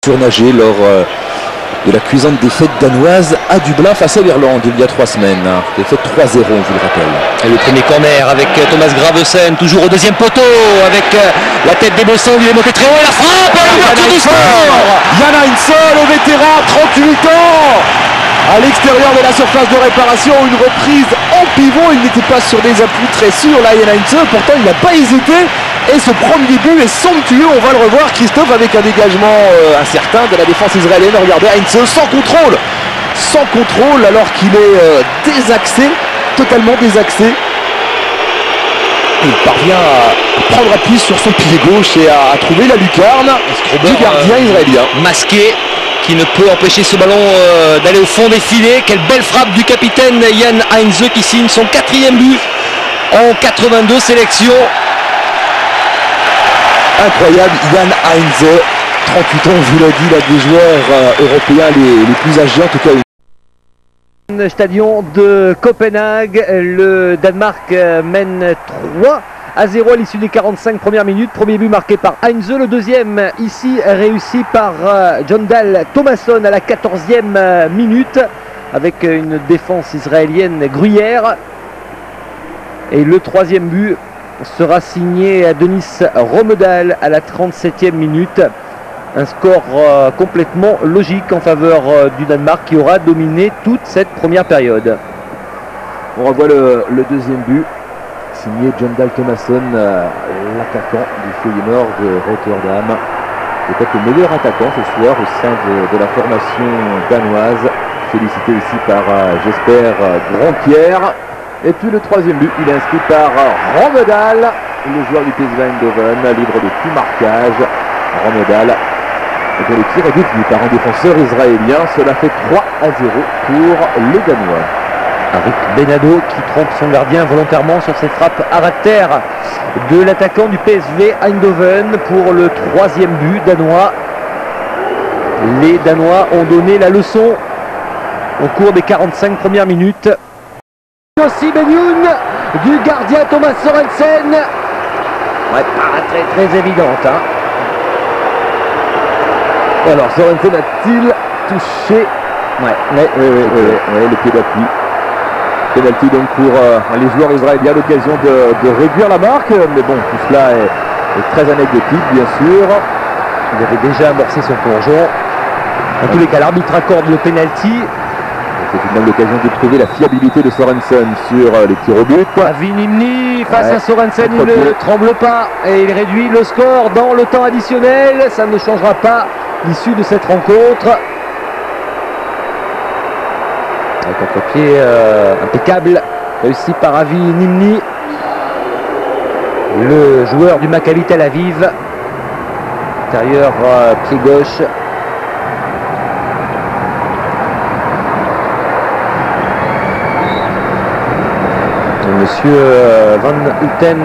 surnagé lors de la cuisante défaite danoise à Dublin face à l'Irlande il y a 3 semaines. Défaite 3-0, je vous le rappelle. Et le premier corner avec Thomas Gravesen, toujours au deuxième poteau, avec la tête des Bossons, il est monté très haut, et la frappe à l'ouverture du score. Yann Heinze, le vétéran, 38 ans, à l'extérieur de la surface de réparation, une reprise en pivot. Il n'était pas sur des appuis très sûrs là, Yann Heinze, pourtant il n'a pas hésité. Et ce premier but est somptueux, on va le revoir, Christophe, avec un dégagement incertain de la défense israélienne. Regardez Heinze sans contrôle alors qu'il est désaxé, totalement désaxé. Il parvient à prendre appui sur son pied gauche et à trouver la lucarne du gardien israélien. Masqué, qui ne peut empêcher ce ballon d'aller au fond des filets. Quelle belle frappe du capitaine Yann Heinze qui signe son 4e but en 82 sélections. Incroyable, Yann Heinze, 38 ans, je vous l'ai dit, là, des joueurs européens les plus âgés, en tout cas. Stadion de Copenhague, le Danemark mène 3-0 à l'issue des 45 premières minutes. Premier but marqué par Heinze, le deuxième ici réussi par Jon Dahl Tomasson à la 14e minute avec une défense israélienne gruyère. Et le troisième but sera signé à Denis Rommedahl à la 37e minute. Un score complètement logique en faveur du Danemark qui aura dominé toute cette première période. On revoit le deuxième but, signé Jon Dahl Tomasson, l'attaquant du Feyenoord de Rotterdam. Peut-être le meilleur attaquant ce soir au sein de la formation danoise. Félicité aussi par Jesper Grandpierre. Et puis le troisième but, il est inscrit par Rommedahl, le joueur du PSV Eindhoven, libre de tout marquage. Rommedahl, dont le tir est détenu par un défenseur israélien. Cela fait 3-0 pour les Danois. Avec Benado qui trompe son gardien volontairement sur ses frappes à ras de terre de l'attaquant du PSV Eindhoven pour le troisième but danois. Les Danois ont donné la leçon au cours des 45 premières minutes. Aussi Benyoun du gardien Thomas Sorensen. Ouais, pas très évidente. Hein. Alors Sorensen a-t-il touché le pied d'appui? Penalty donc pour les joueurs israéliens, l'occasion de réduire la marque. Mais bon, tout cela est très anecdotique bien sûr. Il avait déjà amorcé son plongeon. En tous les cas, l'arbitre accorde le penalty. C'est tout de même l'occasion de prouver la fiabilité de Sorensen sur les tirs au but. Avi Nimni face à Sorensen, il ne tremble pas et il réduit le score dans le temps additionnel. Ça ne changera pas l'issue de cette rencontre. Un contre-pied impeccable réussi par Avi Nimni, le joueur du Maccabi Tel Aviv. Intérieur pied gauche. Monsieur Van Houten